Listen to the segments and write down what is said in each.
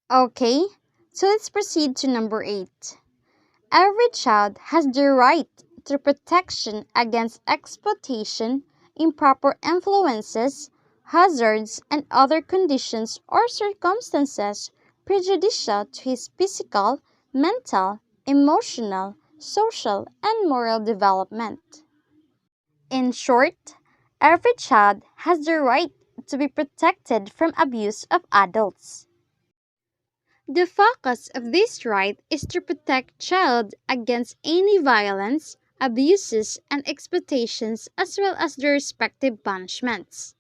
Okay, so let's proceed to number 8. Every child has the right to protection against exploitation, improper influences, hazards, and other conditions or circumstances prejudicial to his physical, mental, emotional, social, and moral development. In short, every child has the right to be protected from abuse of adults. The focus of this right is to protect child against any violence, abuses, and exploitations as well as their respective punishments.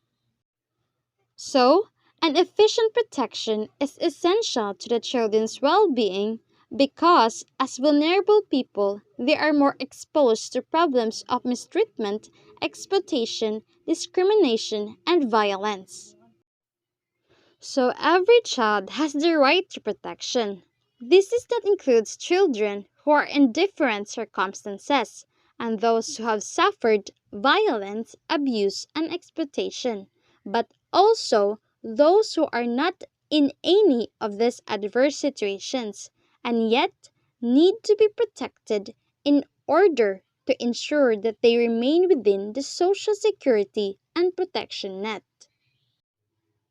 So, an efficient protection is essential to the children's well-being because as vulnerable people, they are more exposed to problems of mistreatment, exploitation, discrimination, and violence. So every child has the right to protection. That includes children who are in different circumstances and those who have suffered violence, abuse, and exploitation, but also those who are not in any of these adverse situations and yet need to be protected in order to ensure that they remain within the social security and protection net.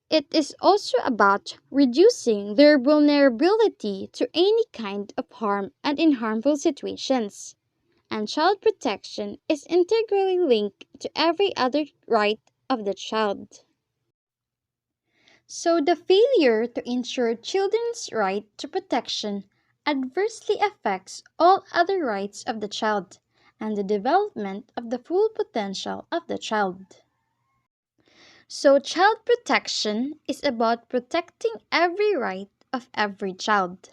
It is also about reducing their vulnerability to any kind of harm and in harmful situations. And child protection is integrally linked to every other right of the child. So the failure to ensure children's right to protection adversely affects all other rights of the child and the development of the full potential of the child. So, child protection is about protecting every right of every child.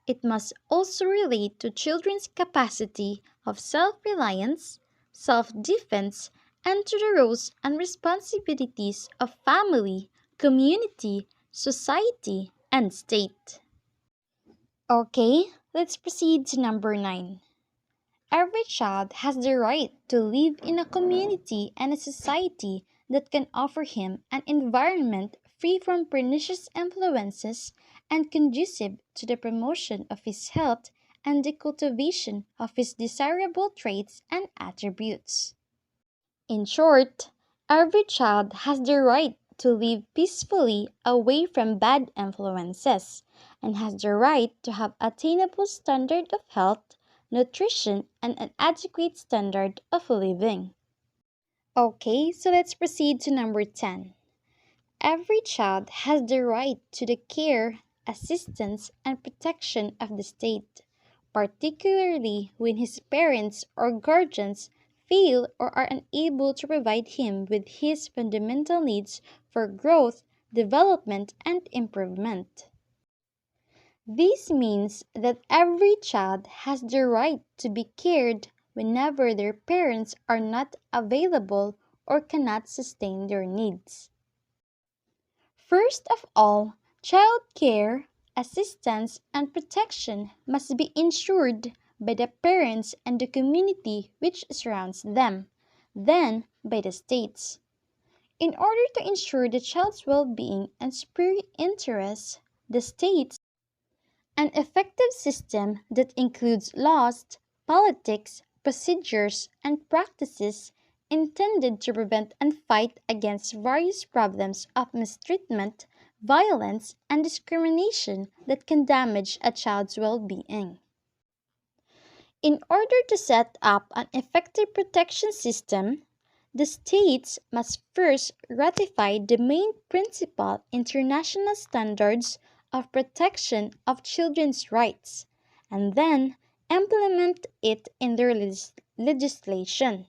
It must also relate to children's capacity of self reliance, self defense, and to the roles and responsibilities of family, community, society, and state. Okay, let's proceed to number 9. Every child has the right to live in a community and a society that can offer him an environment free from pernicious influences and conducive to the promotion of his health and the cultivation of his desirable traits and attributes. In short, every child has the right to live peacefully away from bad influences and has the right to have attainable standard of health, nutrition, and an adequate standard of living. Okay, so let's proceed to number 10. Every child has the right to the care, assistance, and protection of the state, particularly when his parents or guardians fail or are unable to provide him with his fundamental needs for growth, development, and improvement. This means that every child has the right to be cared whenever their parents are not available or cannot sustain their needs. First of all, child care, assistance, and protection must be ensured by the parents and the community which surrounds them, then by the states. In order to ensure the child's well being and superior interests, the states an effective system that includes laws, politics, procedures, and practices intended to prevent and fight against various problems of mistreatment, violence, and discrimination that can damage a child's well being. In order to set up an effective protection system, the states must first ratify the main principal international standards of protection of children's rights and then implement it in their legislation.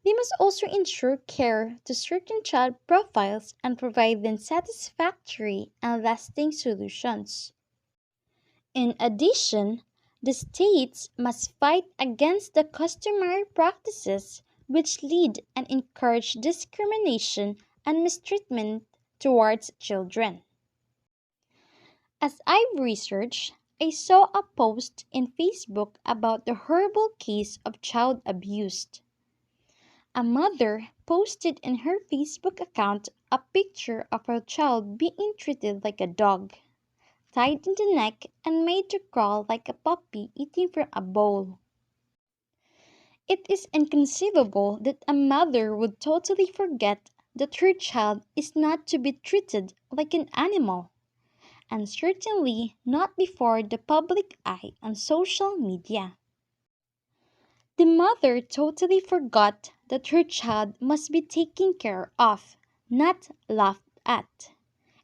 They must also ensure care to certain child profiles and provide them satisfactory and lasting solutions. In addition, the states must fight against the customary practices which lead and encourage discrimination and mistreatment towards children. As I've researched, I saw a post in Facebook about the horrible case of child abuse. A mother posted in her Facebook account a picture of her child being treated like a dog. tied in the neck, and made to crawl like a puppy eating from a bowl. It is inconceivable that a mother would totally forget that her child is not to be treated like an animal, and certainly not before the public eye on social media. The mother totally forgot that her child must be taken care of, not laughed at.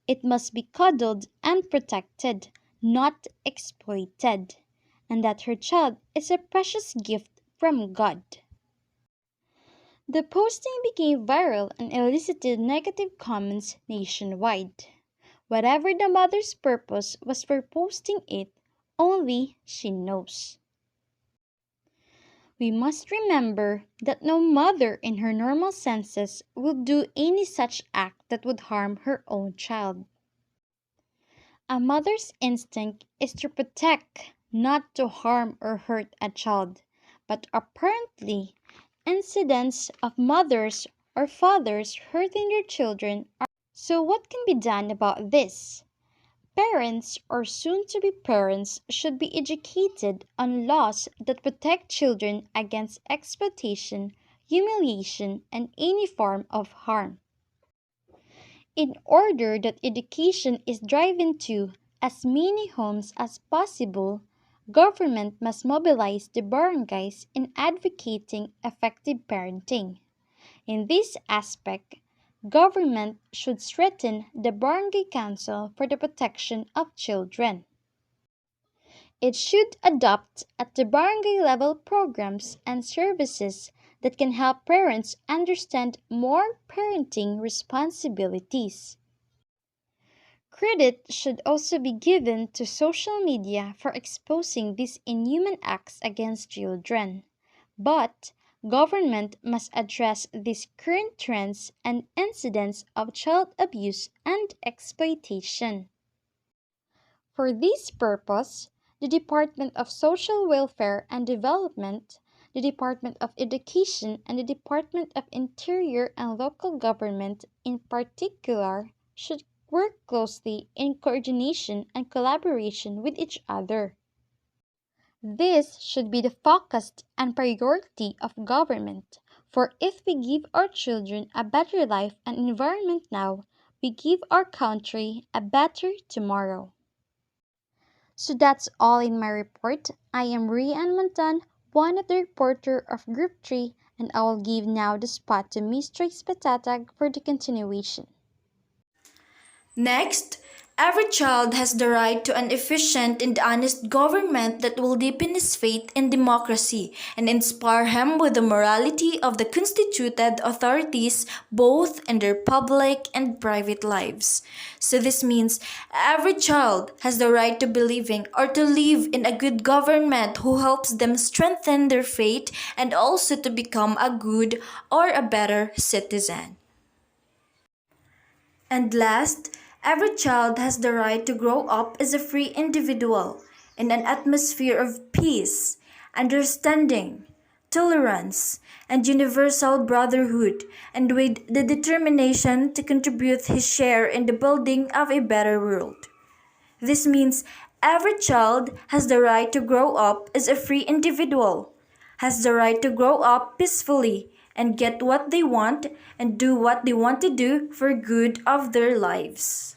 It must be cuddled and protected, not exploited, and that her child is a precious gift from God. The posting became viral and elicited negative comments nationwide. Whatever the mother's purpose was for posting it, only she knows. We must remember that no mother in her normal senses would do any such act that would harm her own child. A mother's instinct is to protect, not to harm or hurt a child, but apparently, incidents of mothers or fathers hurting their children are. So, what can be done about this? Parents or soon to be parents should be educated on laws that protect children against exploitation, humiliation, and any form of harm. In order that education is driven to as many homes as possible, government must mobilize the barangays in advocating effective parenting. In this aspect, government should strengthen the Barangay Council for the Protection of Children. It should adopt at the barangay level programs and services that can help parents understand more parenting responsibilities. Credit should also be given to social media for exposing these inhuman acts against children. But government must address these current trends and incidents of child abuse and exploitation. For this purpose, the Department of Social Welfare and Development, the Department of Education, and the Department of Interior and Local Government in particular should work closely in coordination and collaboration with each other. This should be the focus and priority of government, for if we give our children a better life and environment now, we give our country a better tomorrow. So that's all in my report. I am Rea Ann Monton, one of the reporter of Group 3, and I will give now the spot to Miss Joyce Patatag for the continuation. Next, every child has the right to an efficient and honest government that will deepen his faith in democracy and inspire him with the morality of the constituted authorities both in their public and private lives. So this means every child has the right to believing or to live in a good government who helps them strengthen their faith and also to become a good or a better citizen. And last, every child has the right to grow up as a free individual in an atmosphere of peace, understanding, tolerance, and universal brotherhood, and with the determination to contribute his share in the building of a better world. This means every child has the right to grow up as a free individual, has the right to grow up peacefully and get what they want and do what they want to do for good of their lives.